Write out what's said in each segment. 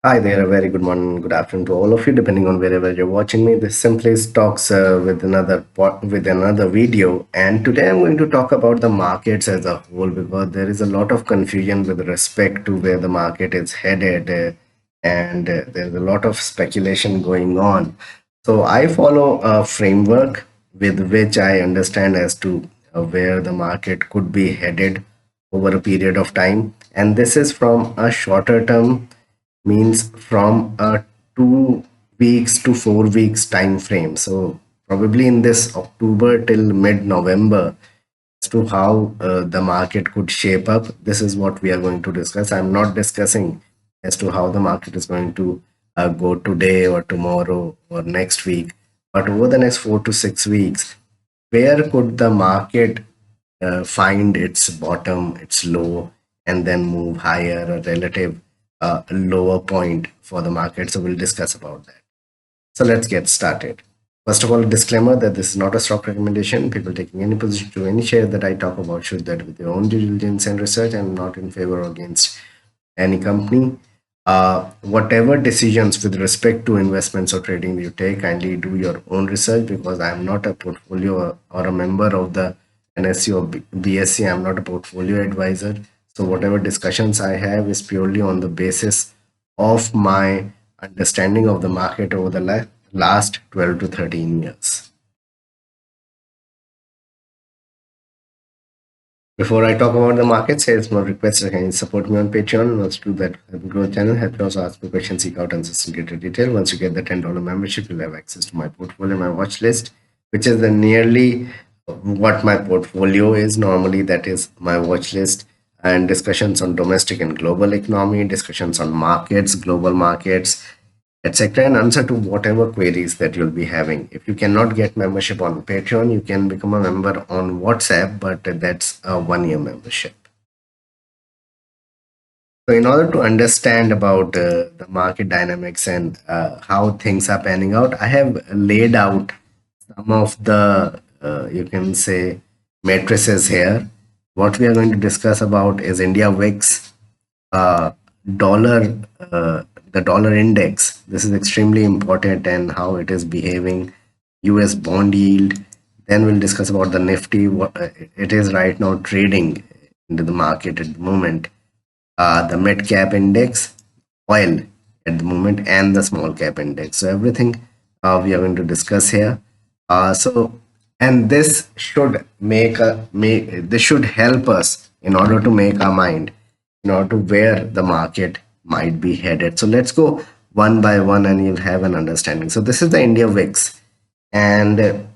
Hi there, a very good morning, good afternoon to all of you, depending on wherever you're watching me. This simply talks with another video, and today I'm going to talk about the markets as a whole because there is a lot of confusion with respect to where the market is headed, and there's a lot of speculation going on. So I follow a framework with which I understand as to where the market could be headed over a period of time, and this is from a shorter term means from a 2 weeks to 4 weeks time frame. So probably in this October till mid-November as to how the market could shape up. This is what we are going to discuss. I'm not discussing as to how the market is going to go today or tomorrow or next week, but over the next 4 to 6 weeks, where could the market find its bottom, its low, and then move higher, a relative lower point for the market. So we'll discuss about that. So let's get started. First of all, a disclaimer that this is not a stock recommendation. People taking any position to any share that I talk about should that with their own due diligence and research, and not in favor or against any company. Whatever decisions with respect to investments or trading you take, kindly do your own research because I am not a portfolio or a member of the NSE or BSE. I'm not a portfolio advisor. So whatever discussions I have is purely on the basis of my understanding of the market over the last 12 to 13 years. Before I talk about the markets, here's more requests. Can you support me on Patreon? Let's do that. Help me grow the channel. Help me also ask me questions, seek out answers in greater detail. Once you get the $10 membership, you'll have access to my portfolio, my watch list, which is the nearly what my portfolio is normally. That is my watch list and discussions on domestic and global economy, discussions on markets, global markets, etc., and answer to whatever queries that you'll be having. If you cannot get membership on Patreon, you can become a member on WhatsApp, but that's a 1 year membership. So, in order to understand about the market dynamics and how things are panning out, I have laid out some of the, you can say, matrices here. What we are going to discuss about is India VIX, uh, dollar, the dollar index. This is extremely important and how it is behaving. US bond yield. Then we'll discuss about the Nifty. What it is right now trading into the market at the moment. The mid cap index, oil at the moment, and the small cap index. So everything we are going to discuss here. And this should this should help us in order to make our mind in order to where the market might be headed. So let's go one by one and you'll have an understanding. So this is the India VIX, and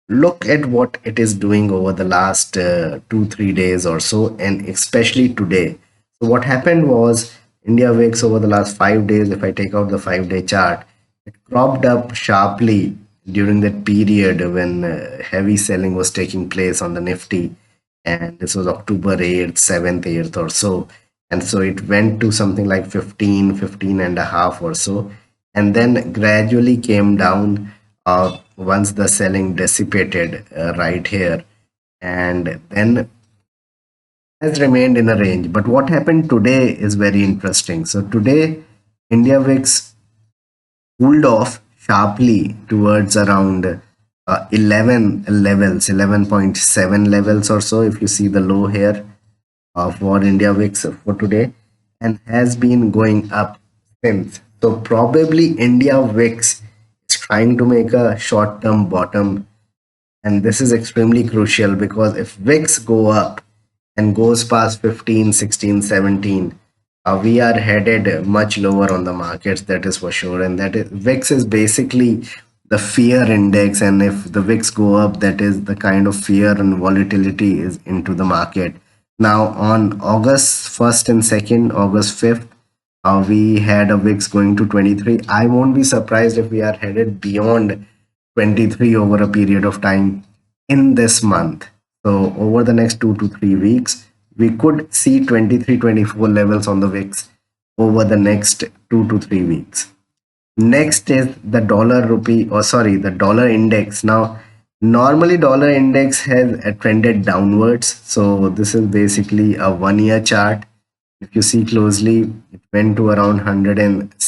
look at what it is doing over the last 2 3 days or so, and especially today. So what happened was India VIX over the last 5 days, if I take out the 5 day chart, it cropped up sharply during that period when heavy selling was taking place on the Nifty, and this was October 8th, 7th, 8th or so. And so it went to something like 15 and a half or so, and then gradually came down once the selling dissipated right here, and then has remained in a range. But what happened today is very interesting. So today, India VIX cooled off sharply towards around 11 levels, 11.7 levels or so. If you see the low here for India VIX for today, and has been going up since. So probably India VIX is trying to make a short-term bottom, and this is extremely crucial because if VIX go up and goes past 15, 16, 17, we are headed much lower on the markets, that is for sure. And that is, VIX is basically the fear index, and if the VIX go up, that is the kind of fear and volatility is into the market. Now on August 1st and 2nd, August 5th, we had a VIX going to 23. I won't be surprised if we are headed beyond 23 over a period of time in this month. So over the next 2 to 3 weeks, we could see 23, 24 levels on the VIX over the next 2 to 3 weeks. Next is the dollar rupee, or sorry, the dollar index. Now, normally dollar index has trended downwards. So this is basically a 1 year chart. If you see closely, it went to around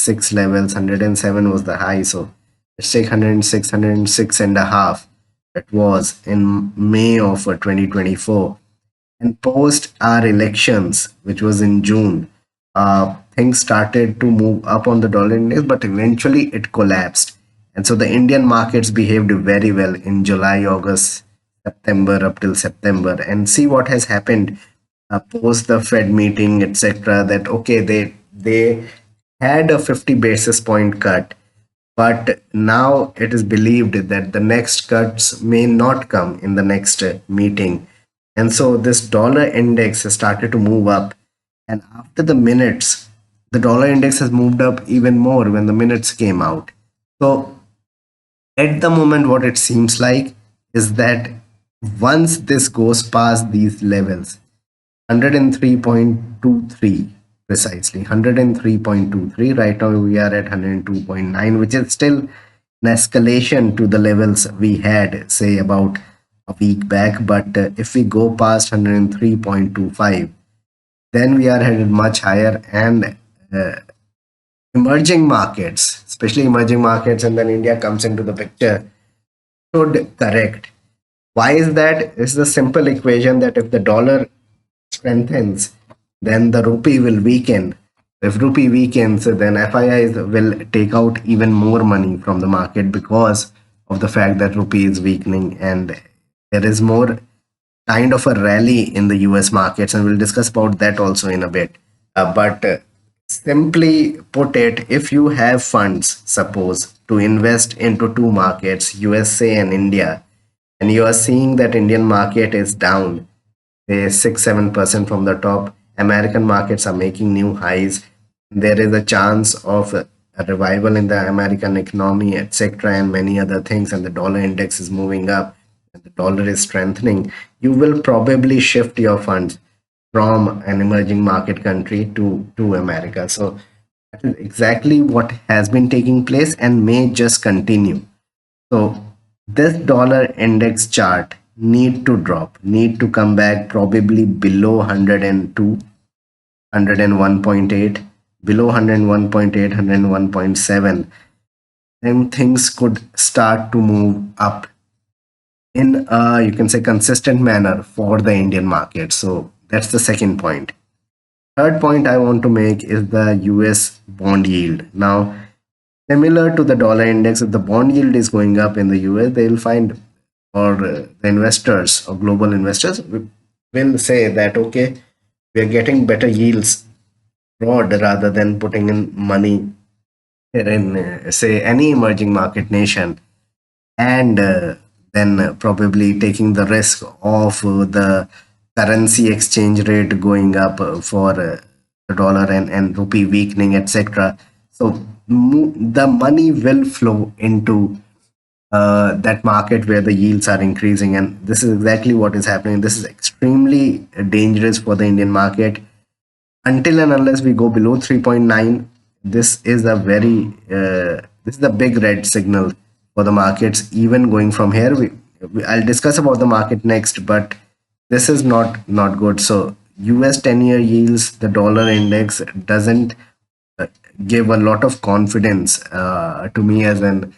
106 levels. 107 was the high. So let's take 106, 106 and a half. That was in May of 2024. And post our elections, which was in June, things started to move up on the dollar index, but eventually it collapsed. And so the Indian markets behaved very well in July, August, September, up till September. And see what has happened post the Fed meeting, etc. That okay, they had a 50 basis point cut, but now it is believed that the next cuts may not come in the next meeting. And so this dollar index has started to move up. And after the minutes, the dollar index has moved up even more when the minutes came out. So at the moment, what it seems like is that once this goes past these levels, 103.23 precisely, 103.23, right now we are at 102.9, which is still an escalation to the levels we had say about a week back. But if we go past 103.25, then we are headed much higher. And uh, emerging markets, especially emerging markets, and then India comes into the picture, should correct. Why is that? It's the simple equation that if the dollar strengthens, then the rupee will weaken. If rupee weakens, then FIIs will take out even more money from the market because of the fact that rupee is weakening, and there is more kind of a rally in the US markets, and we'll discuss about that also in a bit. But simply put it, if you have funds, suppose, to invest into two markets, USA and India, and you are seeing that Indian market is down, say 6-7% from the top. American markets are making new highs. There is a chance of a revival in the American economy, etc., and many other things. And the dollar index is moving up, and the dollar is strengthening. You will probably shift your funds from an emerging market country to America. So that is exactly what has been taking place and may just continue. So this dollar index chart need to drop, need to come back probably below 102, 101.8, below 101.8, 101.7, then things could start to move up in a, you can say, consistent manner for the Indian market. So that's the second point. Third point I want to make is the US bond yield. Now, similar to the dollar index, if the bond yield is going up in the US, they will find, or the investors or global investors will say that, okay, we are getting better yields abroad rather than putting in money here in, say, any emerging market nation, and then probably taking the risk of the currency exchange rate going up for the dollar and rupee weakening, etc. So the money will flow into that market where the yields are increasing, and this is exactly what is happening. This is extremely dangerous for the Indian market. Until and unless we go below 3.9, this is a very this is a big red signal for the markets. Even going from here, I'll discuss about the market next, but this is not good. So US 10-year yields, the dollar index doesn't uh, give a lot of confidence to me as an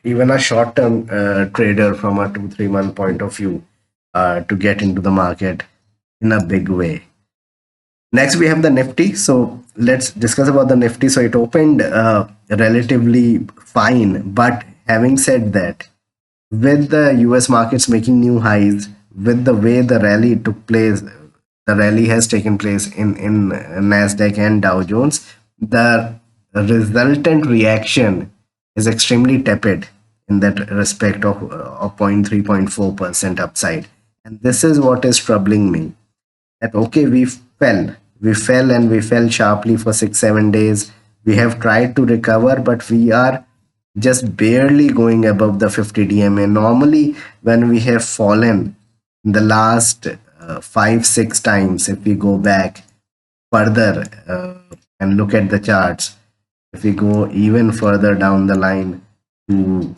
even a short-term trader from a 2-3 month point of view to get into the market in a big way. Next, we have the Nifty. So let's discuss about the Nifty. So it opened relatively fine, but having said that, with the US markets making new highs, with the way the rally took place, the rally has taken place in Nasdaq and Dow Jones, the resultant reaction is extremely tepid in that respect of 0.3-0.4% upside. And this is what is troubling me, that okay, we fell and we fell sharply for 6-7 days. We have tried to recover, but we are just barely going above the 50 DMA. Normally, when we have fallen in the last 5-6 times, if we go back further and look at the charts, if we go even further down the line to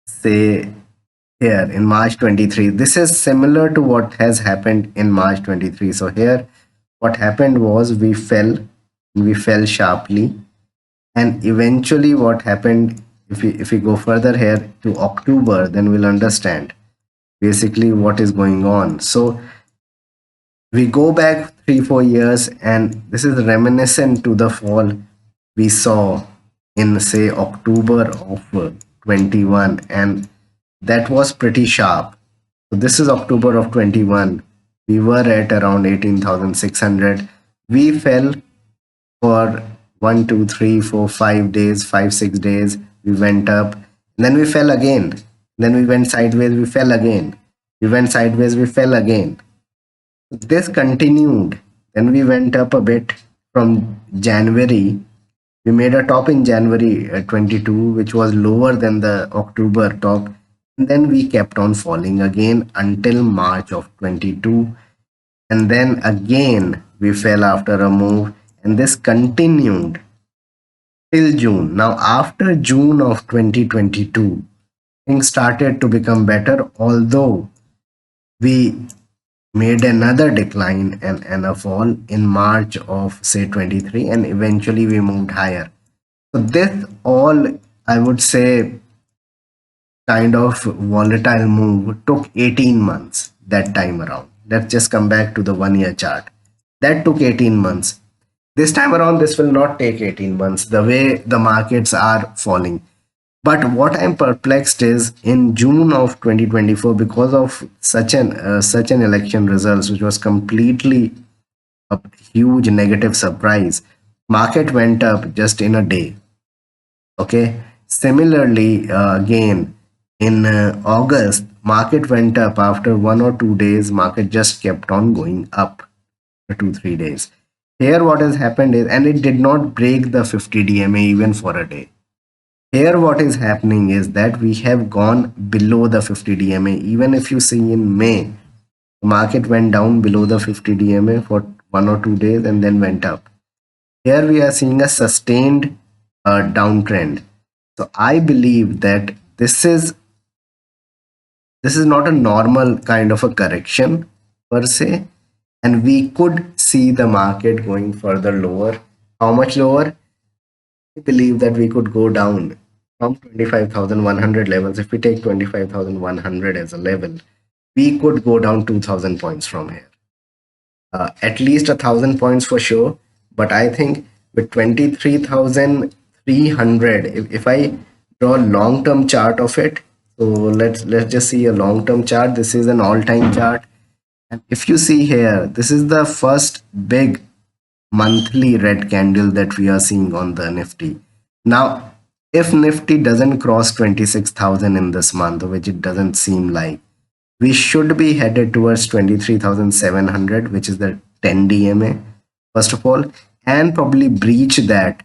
say here in March 23, this is similar to what has happened in March 23. So here what happened was we fell, We fell sharply, and eventually what happened, if we go further here to October, then we'll understand basically what is going on. So we go back 3 4 years, and this is reminiscent to the fall we saw in say October of 21, and that was pretty sharp. So this is October of 21. We were at around 18,600. We fell for 1 2 3 4 5 days, 5 6 days. We went up, then we fell again. Then we went sideways, we fell again. We went sideways, we fell again. This continued. Then we went up a bit from January. We made a top in January 22, which was lower than the October top. And then we kept on falling again until March of 22. And then again we fell after a move. And this continued till June. Now, after June of 2022, things started to become better, although we made another decline and a fall in March of say 23, and eventually we moved higher. So this all, I would say, kind of volatile move took 18 months that time around. Let's just come back to the 1 year chart. That took 18 months. This time around, this will not take 18 months the way the markets are falling. But what I'm perplexed is in June of 2024, because of such an election results, which was completely a huge negative surprise, market went up just in a day. Okay. Similarly, again in August, market went up after 1 or 2 days. Market just kept on going up for 2 3 days. Here, what has happened is, and it did not break the 50 DMA even for a day. Here, what is happening is that we have gone below the 50 DMA. Even if you see in May, the market went down below the 50 DMA for 1 or 2 days and then went up. Here we are seeing a sustained downtrend. So I believe that this is not a normal kind of a correction per se, and we could see the market going further lower. How much lower? I believe that we could go down from 25,100 levels. If we take 25,100 as a level, we could go down 2,000 points from here. At least 1,000 points for sure. But I think with 23,300, if I draw a long-term chart of it, so let's just see a long-term chart. This is an all-time chart, and if you see here, this is the first big monthly red candle that we are seeing on the Nifty. Now, if Nifty doesn't cross 26,000 in this month, which it doesn't seem like, we should be headed towards 23,700, which is the 10 DMA, first of all, and probably breach that,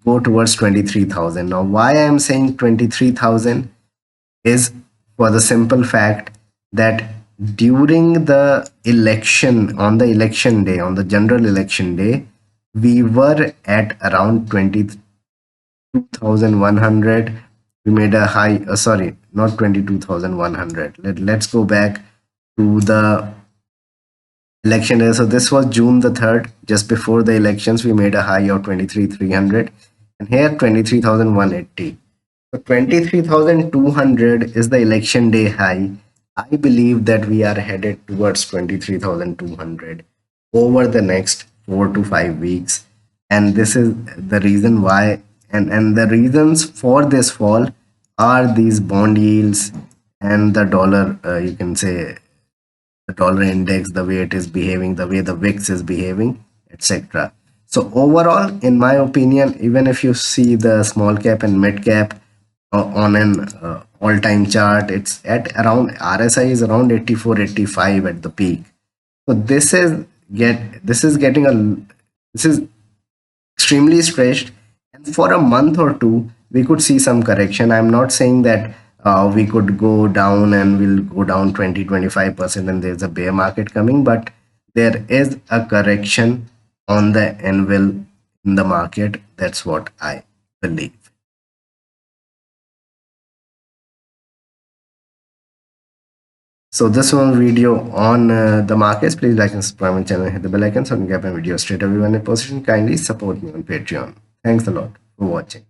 go towards 23,000. Now, why I am saying 23,000 is for the simple fact that during the election, on the election day, on the general election day, we were at around 22,100. We made a high, sorry, not 22,100. Let's go back to the election day. So this was June the 3rd, just before the elections. We made a high of 23,300, and here 23,180. So 23,200 is the election day high. I believe that we are headed towards 23,200 over the next 4 to 5 weeks. And this is the reason why, and the reasons for this fall are these bond yields and the dollar, you can say the dollar index, the way it is behaving, the way the VIX is behaving, etc. So overall, in my opinion, even if you see the small cap and mid cap on an all-time chart, it's at around, RSI is around 84 85 at the peak. So this is getting a, this is extremely stretched, and for a month or two we could see some correction. I'm not saying that we could go down and we'll go down 20 25% and there's a bear market coming, but there is a correction on the anvil in the market. That's what I believe. So this one video on the markets. Please like and subscribe my channel, hit the bell icon so you can get my video straight away when I post it. Kindly support me on Patreon. Thanks a lot for watching.